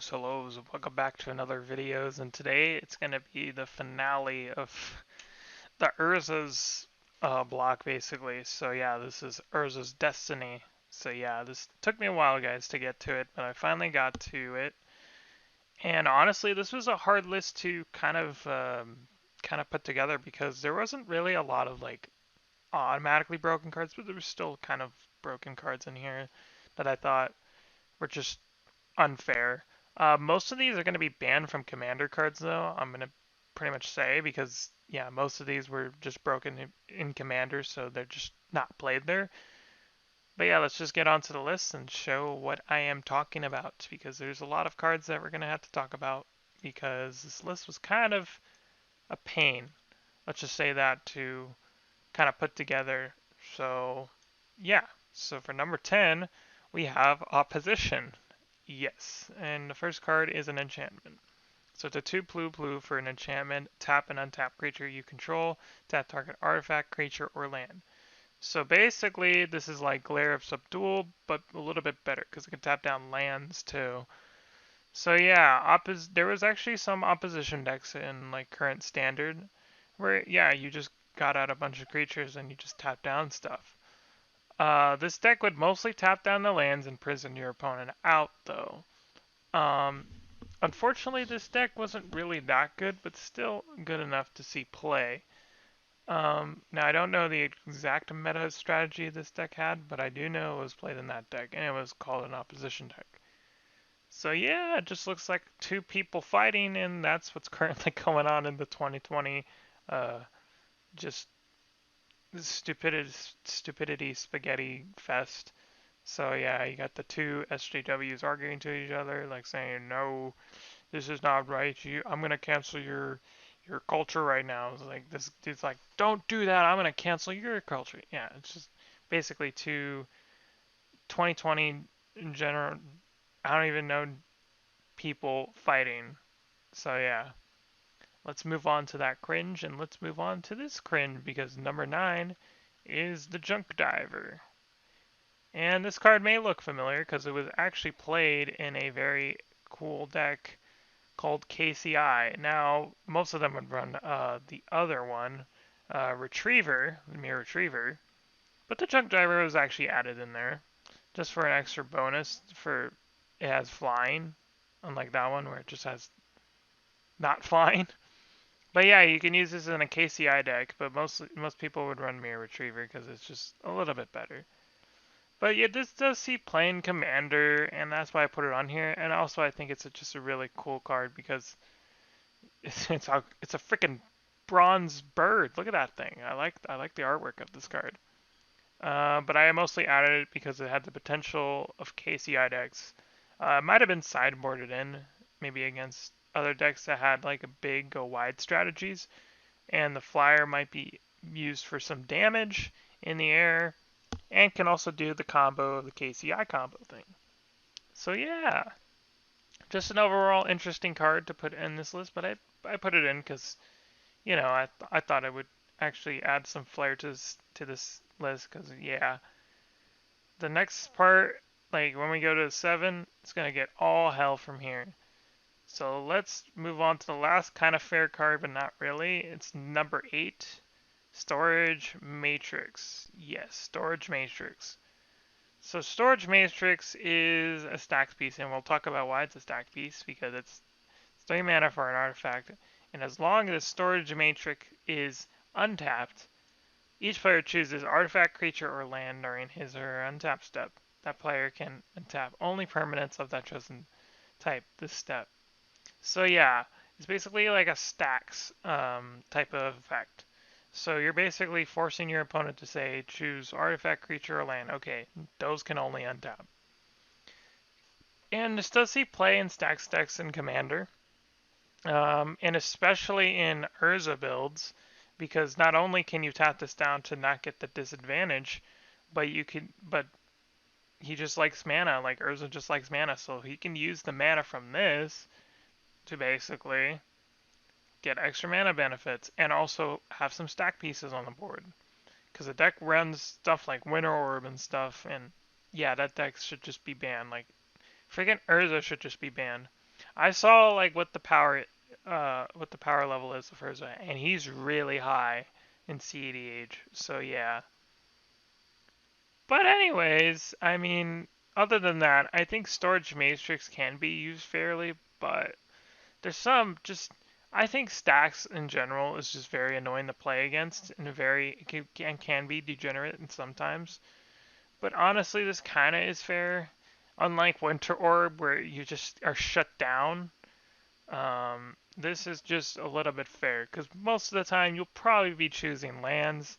Hellos, welcome back to another videos, and today it's going to be the finale of the Urza's block, basically. So yeah, this is Urza's Destiny. So yeah, this took me a while, guys, to get to it, but I finally got to it. And honestly, this was a hard list to kind of put together because there wasn't really a lot of like automatically broken cards, but there was still kind of broken cards in here that I thought were just unfair. Most of these are going to be banned from commander cards, though. I'm going to pretty much say because yeah, most of these were just broken in commander, so they're just not played there. But yeah, let's just get onto the list and show what I am talking about because there's a lot of cards that we're going to have to talk about because this list was kind of a pain. Let's just say that to kind of put together. So yeah, so for number 10, we have Opposition. Yes, and the first card is an enchantment. So it's a 2 blue blue for an enchantment. Tap an untapped creature you control. Tap target artifact, creature, or land. So basically, this is like Glare of Subdual, but a little bit better because it can tap down lands too. So yeah, there was actually some opposition decks in like current standard where yeah, you just got out a bunch of creatures and you just tap down stuff. This deck would mostly tap down the lands and prison your opponent out though. Um, Unfortunately, this deck wasn't really that good, but still good enough to see play. Now, I don't know the exact meta strategy this deck had, but I do know it was played in that deck, and it was called an opposition deck. So yeah, it just looks like two people fighting, and that's what's currently going on in the 2020 uh, just stupidity spaghetti fest. So yeah, you got the two SJWs arguing to each other, like saying, "No, this is not right. I'm gonna cancel your culture right now." It's like this dude's like, "Don't do that. I'm gonna cancel your culture." Yeah, it's just basically two 2020 in general. I don't even know people fighting. So yeah, let's move on to that cringe and let's move on to this cringe because number 9 is the Junk Diver. And this card may look familiar because it was actually played in a very cool deck called KCI. Now, most of them would run the other one, Retriever, the Mirror Retriever, but the Junk Driver was actually added in there just for an extra bonus for it has flying, unlike that one where it just has not flying. But yeah, you can use this in a KCI deck, but most people would run Mirror Retriever because it's just a little bit better. But yeah, this does see playing Commander, and that's why I put it on here. And also, I think it's just a really cool card because it's a freaking bronze bird. Look at that thing. I like the artwork of this card. But I mostly added it because it had the potential of KCI decks. It might have been sideboarded in, maybe against other decks that had like a big go wide strategies, and the flyer might be used for some damage in the air, and can also do the combo of the KCI combo thing. So yeah, just an overall interesting card to put in this list, but I put it in because I thought I would actually add some flair to this list because yeah, the next part, like when we go to 7, it's gonna get all hell from here. So let's move on to the last kind of fair card, but not really. It's number 8, Storage Matrix. Yes, Storage Matrix. So Storage Matrix is a stacked piece, and we'll talk about why it's a stacked piece because it's 3 mana for an artifact, and as long as Storage Matrix is untapped, each player chooses artifact, creature, or land during his or her untap step. That player can untap only permanents of that chosen type this step. So yeah, it's basically like a stacks type of effect. So you're basically forcing your opponent to say, choose artifact, creature, or land. Okay, those can only untap. And this does see play in stacks decks and Commander. And especially in Urza builds, because not only can you tap this down to not get the disadvantage, but he just likes mana, like Urza just likes mana, so he can use the mana from this to basically get extra mana benefits and also have some stack pieces on the board. Because the deck runs stuff like Winter Orb and stuff, and yeah, that deck should just be banned. Like, freaking Urza should just be banned. I saw like what the power level is of Urza, and he's really high in CEDH. So yeah. But anyways, I mean, other than that, I think Storage Matrix can be used fairly, but there's some just I think stacks in general is just very annoying to play against and can be degenerate and sometimes. But honestly, this kind of is fair. Unlike Winter Orb, where you just are shut down, this is just a little bit fair because most of the time you'll probably be choosing lands.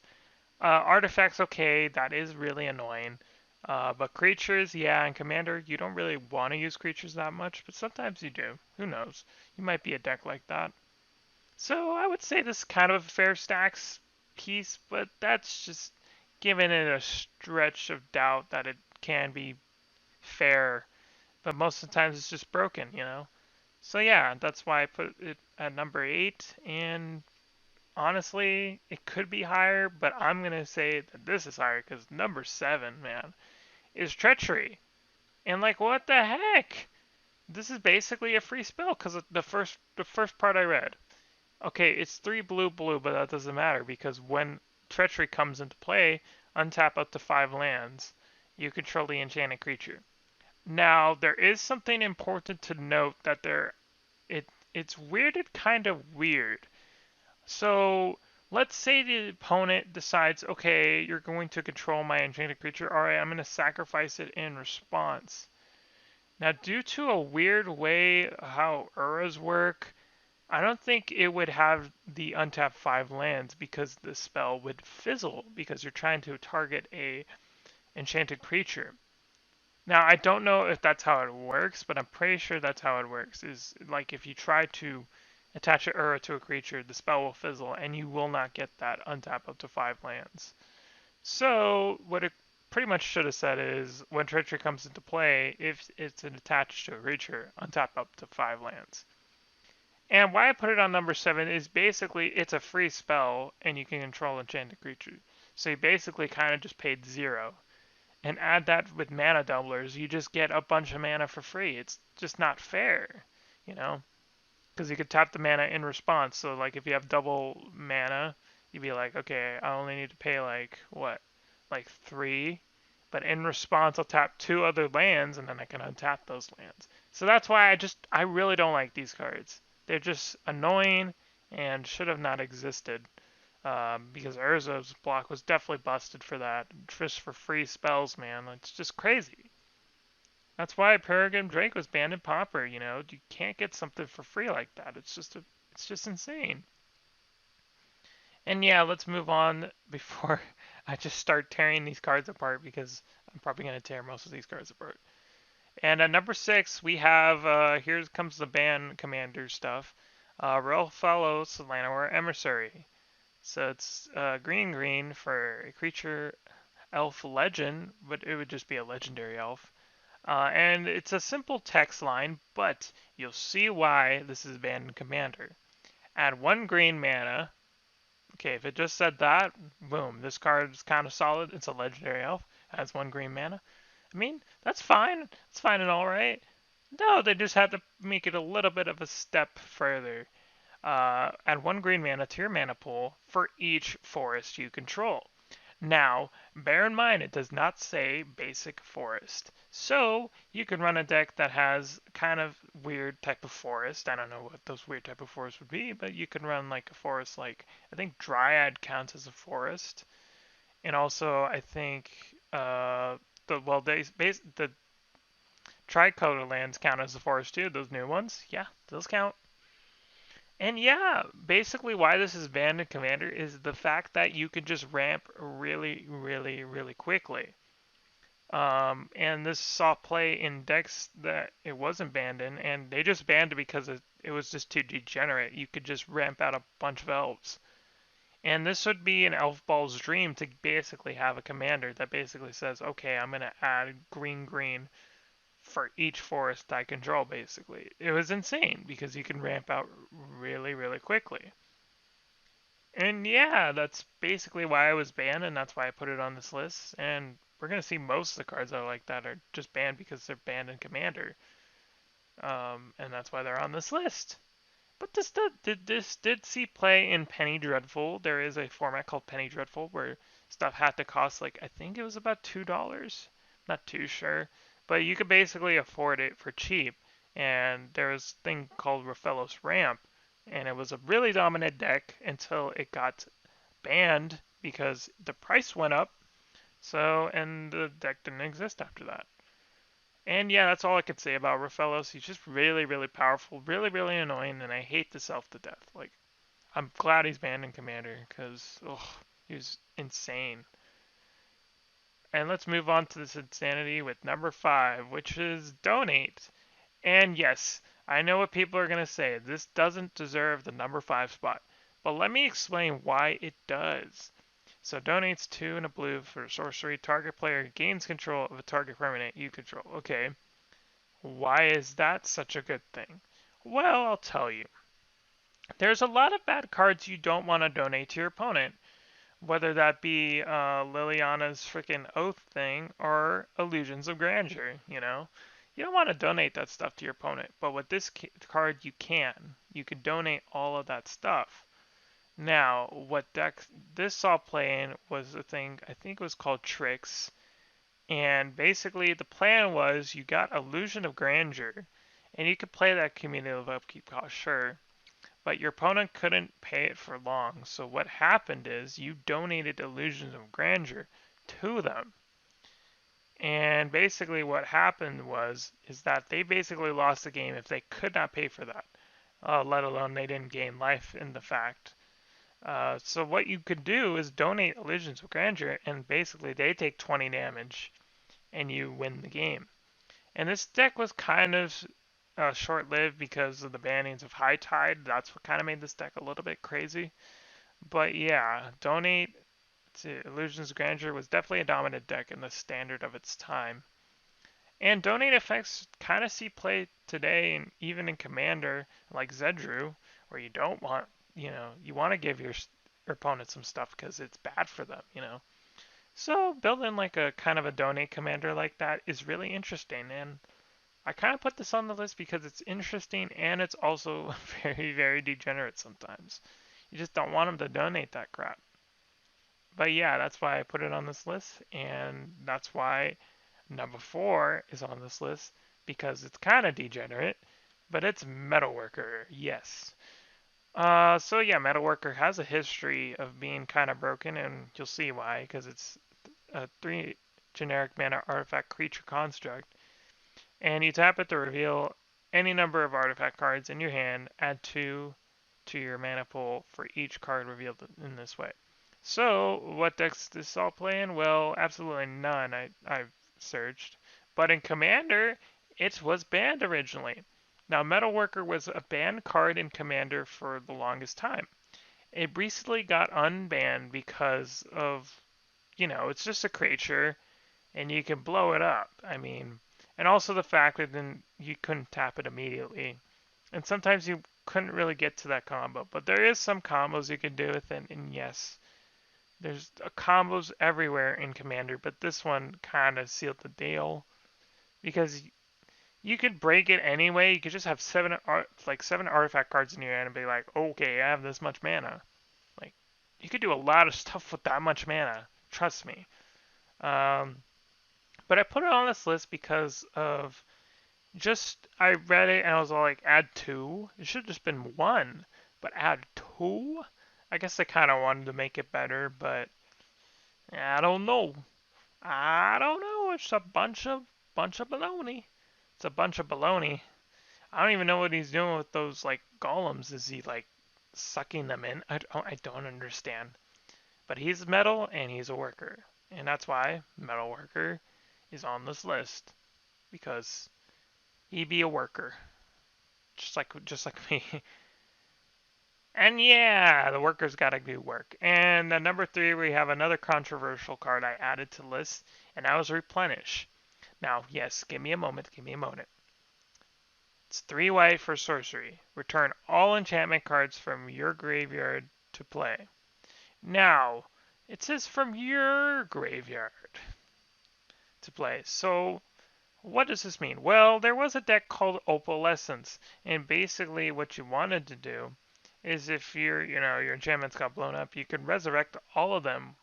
Artifacts, okay, that is really annoying. But creatures, yeah, and Commander, you don't really want to use creatures that much, but sometimes you do. Who knows? You might be a deck like that. So I would say this is kind of a fair stacks piece, but that's just giving it a stretch of doubt that it can be fair. But most of the times it's just broken, you know? So yeah, that's why I put it at number 8. And honestly, it could be higher, but I'm going to say that this is higher because number 7, man, is Treachery. And like, what the heck? This is basically a free spell because the first part I read. Okay, it's 3 blue blue, but that doesn't matter because when Treachery comes into play, untap up to 5 lands. You control the enchanted creature. Now, there is something important to note that it's weirded kind of weird. So, let's say the opponent decides, okay, you're going to control my enchanted creature. All right, I'm going to sacrifice it in response. Now, due to a weird way how Uras work, I don't think it would have the untap 5 lands because the spell would fizzle because you're trying to target a enchanted creature. Now, I don't know if that's how it works, but I'm pretty sure that's how it works. Is like if you try to attach an Ura to a creature, the spell will fizzle, and you will not get that untap up to 5 lands. So, what it pretty much should have said is when Treachery comes into play, if it's attached to a creature, untap up to 5 lands. And why I put it on number 7 is basically it's a free spell, and you can control enchanted creatures. So you basically kind of just paid 0 and add that with mana doublers, you just get a bunch of mana for free. It's just not fair, you know? Because you could tap the mana in response. So, like, if you have double mana, you'd be like, okay, I only need to pay, like, what? Like 3? But in response, I'll tap 2 other lands, and then I can untap those lands. So that's why I really don't like these cards. They're just annoying and should have not existed because Urza's block was definitely busted for that. Just for free spells, man. It's just crazy. That's why Peregrine Drake was banned in Pauper. You know, you can't get something for free like that. It's just insane. And yeah, let's move on before I just start tearing these cards apart because I'm probably gonna tear most of these cards apart. And at number 6, we have here comes the ban commander stuff. Royal Fellow Solanowar Emissary. So it's green green for a creature elf legend, but it would just be a legendary elf. And it's a simple text line, but you'll see why this is banned in Commander. Add 1 green mana. Okay, if it just said that, boom, this card is kind of solid. It's a legendary elf, has 1 green mana. I mean, that's fine. It's fine and all right. No, they just had to make it a little bit of a step further. Add 1 green mana to your mana pool for each forest you control. Now, bear in mind it does not say basic forest. So, you can run a deck that has kind of weird type of forest. I don't know what those weird type of forests would be, but you can run like a forest like I think Dryad counts as a forest. And also I think the Tricolor lands count as a forest too, those new ones. Yeah, those count. And yeah, basically why this is banned in Commander is the fact that you can just ramp really, really, really quickly. And this saw play in decks that it wasn't banned in, and they just banned it because it was just too degenerate. You could just ramp out a bunch of elves. And this would be an elf ball's dream to basically have a commander that basically says, okay, I'm going to add green green for each forest I control, basically. It was insane because you can ramp out really, really quickly. And yeah, that's basically why I was banned, and that's why I put it on this list. And we're gonna see most of the cards that are like that are just banned because they're banned in Commander. and that's why they're on this list. But this did see play in Penny Dreadful. There is a format called Penny Dreadful where stuff had to cost like I think it was about $2. Not too sure, but you could basically afford it for cheap. And there was a thing called Raphaelos Ramp, and it was a really dominant deck until it got banned because the price went up. So and the deck didn't exist after that. And yeah, that's all I could say about Raphaelos. He's just really, really powerful, really, really annoying, and I hate the self to death. Like, I'm glad he's banned in Commander because he was insane. And let's move on to this insanity with number 5, which is donate. And yes, I know what people are gonna say. This doesn't deserve the number 5 spot, but let me explain why it does. So donates 2 and a blue for sorcery. Target player gains control of a target permanent you control. Okay, why is that such a good thing? Well, I'll tell you. There's a lot of bad cards you don't want to donate to your opponent, whether that be Liliana's freaking Oath thing or Illusions of Grandeur, you know? You don't want to donate that stuff to your opponent, but with this card you can. You can donate all of that stuff. Now, what deck this saw play in was a thing, I think it was called Tricks, and basically the plan was you got Illusion of Grandeur, and you could play that cumulative upkeep cost, sure, but your opponent couldn't pay it for long. So what happened is you donated Illusions of Grandeur to them. And basically what happened was is that they basically lost the game if they could not pay for that, let alone they didn't gain life in the fact. So what you could do is donate Illusions of Grandeur, and basically they take 20 damage, and you win the game. And this deck was kind of short-lived because of the bannings of High Tide. That's what kind of made this deck a little bit crazy. But yeah, Donate to Illusions of Grandeur was definitely a dominant deck in the standard of its time. And Donate effects kind of see play today, and even in Commander, like Zedru, where you don't want, you want to give your opponent some stuff because it's bad for them, So building like a kind of a Donate commander like that is really interesting, and I kind of put this on the list because it's interesting and it's also very, very degenerate sometimes. You just don't want them to donate that crap. But yeah, that's why I put it on this list, and that's why number 4 is on this list because it's kind of degenerate, but it's Metalworker, yes. So yeah, Metalworker has a history of being kind of broken, and you'll see why, because it's a 3 generic mana artifact creature construct. And you tap it to reveal any number of artifact cards in your hand, add 2 to your mana pool for each card revealed in this way. So, what decks does this all play in? Well, absolutely none. I've searched. But in Commander, it was banned originally. Now, Metalworker was a banned card in Commander for the longest time. It recently got unbanned because of, it's just a creature and you can blow it up. I mean, and also the fact that then you couldn't tap it immediately. And sometimes you couldn't really get to that combo. But there is some combos you can do with it, and yes, there's combos everywhere in Commander, but this one kind of sealed the deal because you could break it anyway. You could just have seven artifact cards in your hand and be like, okay, I have this much mana. Like, you could do a lot of stuff with that much mana. Trust me. Um, but I put it on this list because of just I read it and I was all like, add 2. It should have just been 1, but add 2. I guess I kind of wanted to make it better, but I don't know. I don't know. It's a bunch of baloney. It's a bunch of baloney. I don't even know what he's doing with those like golems. Is he like sucking them in? I don't understand. But he's metal and he's a worker, and that's why metal worker is on this list because he be a worker, just like me. And yeah, the worker's got to do work. And at number 3, we have another controversial card I added to the list, and that was replenish. Now, yes, give me a moment, give me a moment. It's 3 white for sorcery. Return all enchantment cards from your graveyard to play. Now, it says from your graveyard to play. So What does this mean? Well, there was a deck called Opalescence, and basically what you wanted to do is if your enchantments got blown up, you could resurrect all of them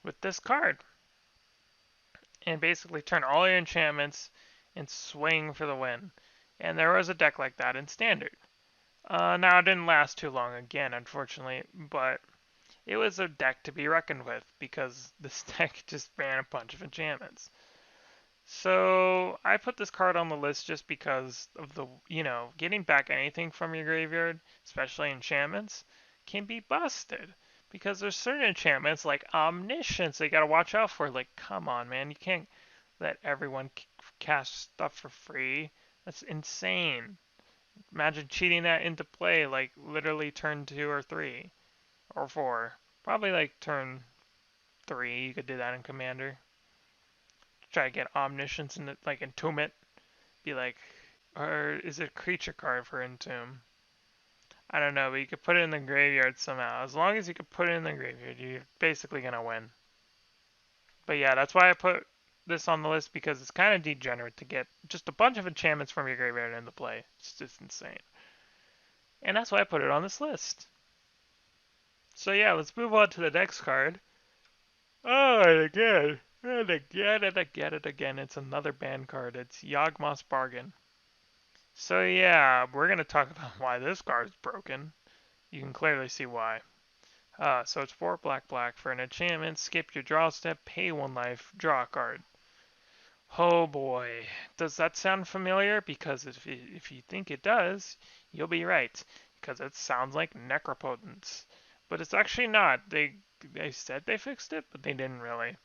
with this card, and basically turn all your enchantments and swing for the win. And there was a deck like that in Standard. Now it didn't last too long again, unfortunately, but it was a deck to be reckoned with because this deck just ran a bunch of enchantments. So I put this card on the list just because of getting back anything from your graveyard, especially enchantments, can be busted. Because there's certain enchantments like Omniscience that you gotta watch out for. Like, come on, man, you can't let everyone cast stuff for free. That's insane. Imagine cheating that into play like literally turn 2 or 3 or 4. Probably like turn 3 you could do that in Commander. Try to get Omniscience and like entomb it. Be like, or is it a creature card for entomb? I don't know, but you could put it in the graveyard somehow. As long as you could put it in the graveyard, you're basically gonna win. But yeah, that's why I put this on the list because it's kind of degenerate to get just a bunch of enchantments from your graveyard into play. It's just insane. And that's why I put it on this list. So yeah, let's move on to the next card. Oh, and again, and again, and again, and again, it's another banned card. It's Yagmas Bargain. So yeah, we're gonna talk about why this card is broken. You can clearly see why. So it's 4 black black for an enchantment. Skip your draw step, pay 1 life, draw a card. Oh boy, does that sound familiar? Because if you think it does, you'll be right. Because it sounds like Necropotence, but it's actually not. They said they fixed it, but they didn't really.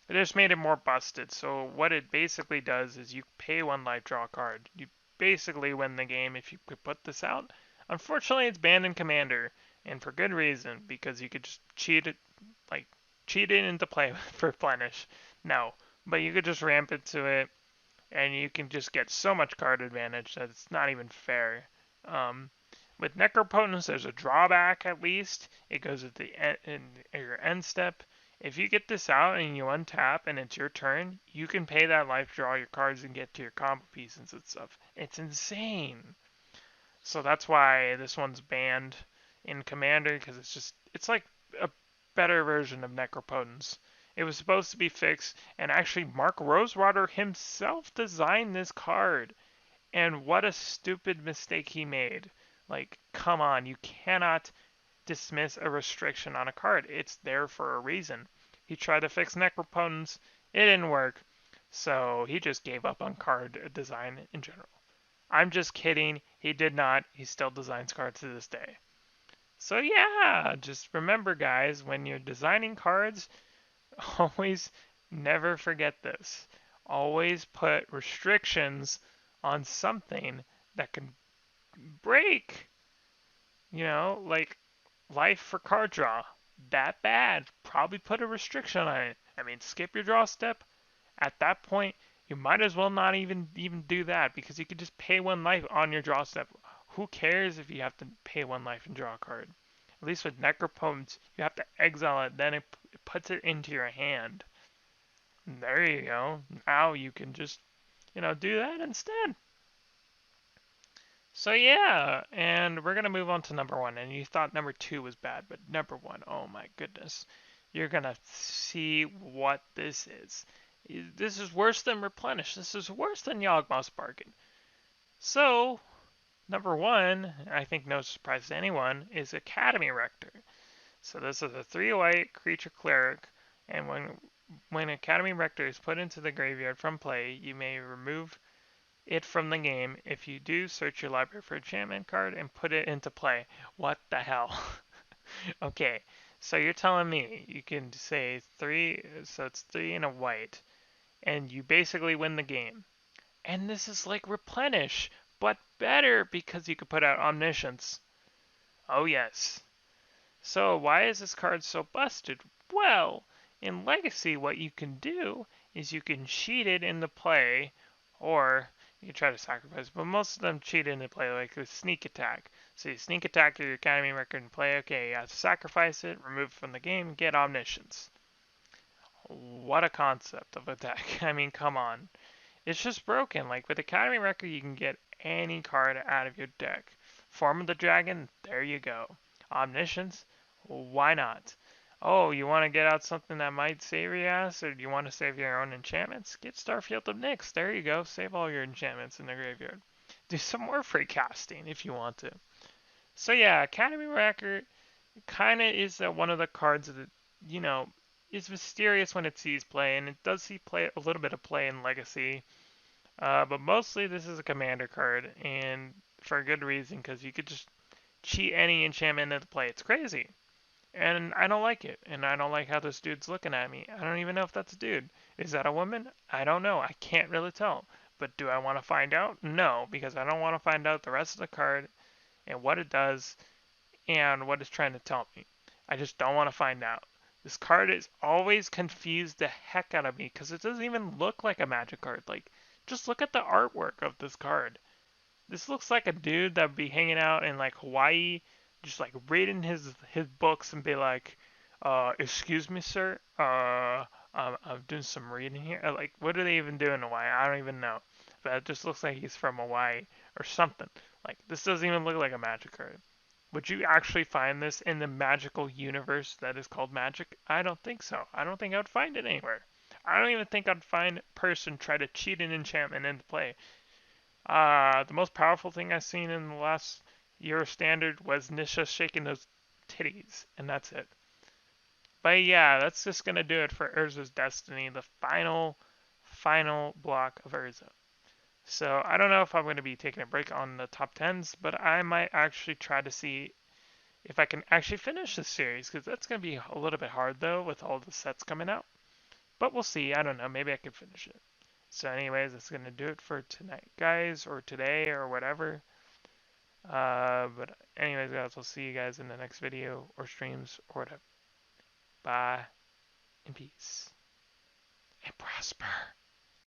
It just made it more busted. So what it basically does is you pay 1 life, draw a card. You basically win the game if you could put this out. Unfortunately, it's banned in Commander, and for good reason, because you could just like cheat it into play for replenish. No, but you could just ramp into it, and you can just get so much card advantage that it's not even fair. Um, with Necropotence, there's a drawback at least. It goes at the end, in your end step. If you get this out and you untap and it's your turn, you can pay that life, draw your cards, and get to your combo pieces and stuff. It's insane. So that's why this one's banned in Commander because it's like a better version of Necropotence. It was supposed to be fixed, and actually Mark Rosewater himself designed this card. And what a stupid mistake he made. Like, come on, you cannot dismiss a restriction on a card. It's there for a reason. He tried to fix Necropotence, it didn't work, so he just gave up on card design in general. I'm just kidding. He did not. He still designs cards to this day. So yeah, just remember guys, when you're designing cards, always never forget this. Always put restrictions on something that can break. Like life for card draw. That bad. Probably put a restriction on it. I mean, skip your draw step. At that point, you might as well not even do that because you could just pay 1 life on your draw step. Who cares if you have to pay 1 life and draw a card? At least with Necropotence, you have to exile it, then it puts it into your hand. And there you go. Now you can just, do that instead. So yeah, and we're gonna move on to number 1. And you thought number 2 was bad, but number 1, oh my goodness, you're gonna see what this is. This is worse than replenish. This is worse than Yawgmoth's Bargain. So number 1, I think no surprise to anyone, is Academy Rector. So this is a 3 white creature cleric, and when Academy Rector is put into the graveyard from play, you may remove it from the game. If you do, search your library for enchantment card and put it into play. What the hell? Okay, so you're telling me you can say 3, so it's 3 and a white, and you basically win the game. And this is like replenish, but better because you could put out omniscience. Oh yes. So why is this card so busted? Well, in Legacy, what you can do is you can cheat it into play, or you can try to sacrifice, but most of them cheat into play, like with sneak attack. So you sneak attack your Academy record and play, okay, you have to sacrifice it, remove it from the game, get omniscience. What a concept of attack. I mean, come on. It's just broken. Like with Academy Record, you can get any card out of your deck. Form of the Dragon, there you go. Omniscience, why not? Oh, you want to get out something that might save your ass, or do you want to save your own enchantments? Get Starfield of Nyx. There you go. Save all your enchantments in the graveyard. Do some more free casting if you want to. So yeah, Academy Record kind of is one of the cards that, you know, is mysterious when it sees play, and it does see play a little bit of play in Legacy. But mostly this is a commander card, and for a good reason, because you could just cheat any enchantment into play. It's crazy. And I don't like it. And I don't like how this dude's looking at me. I don't even know if that's a dude. Is that a woman? I don't know. I can't really tell. But do I want to find out? No, because I don't want to find out the rest of the card and what it does and what it's trying to tell me. I just don't want to find out. This card is always confused the heck out of me because it doesn't even look like a magic card. Like, just look at the artwork of this card. This looks like a dude that would be hanging out in like Hawaii, just like reading his books and be like, excuse me, sir, I'm doing some reading here. Like, what are they even doing in Hawaii? I don't even know. But it just looks like he's from Hawaii or something. Like, this doesn't even look like a magic card. Would you actually find this in the magical universe that is called Magic? I don't think so. I don't think I would find it anywhere. I don't even think I'd find a person try to cheat an enchantment into play. The most powerful thing I've seen in the last year of Standard was Nisha shaking those titties, and that's it. But yeah, that's just gonna do it for Urza's Destiny, the final block of Urza. So I don't know if I'm going to be taking a break on the top 10s, but I might actually try to see if I can actually finish this series, because that's going to be a little bit hard though with all the sets coming out. But we'll see. I don't know. Maybe I can finish it. So anyways, that's going to do it for tonight, guys, or today, or whatever. But anyways, guys, I'll see you guys in the next video, or streams, or whatever. Bye, and peace, and prosper.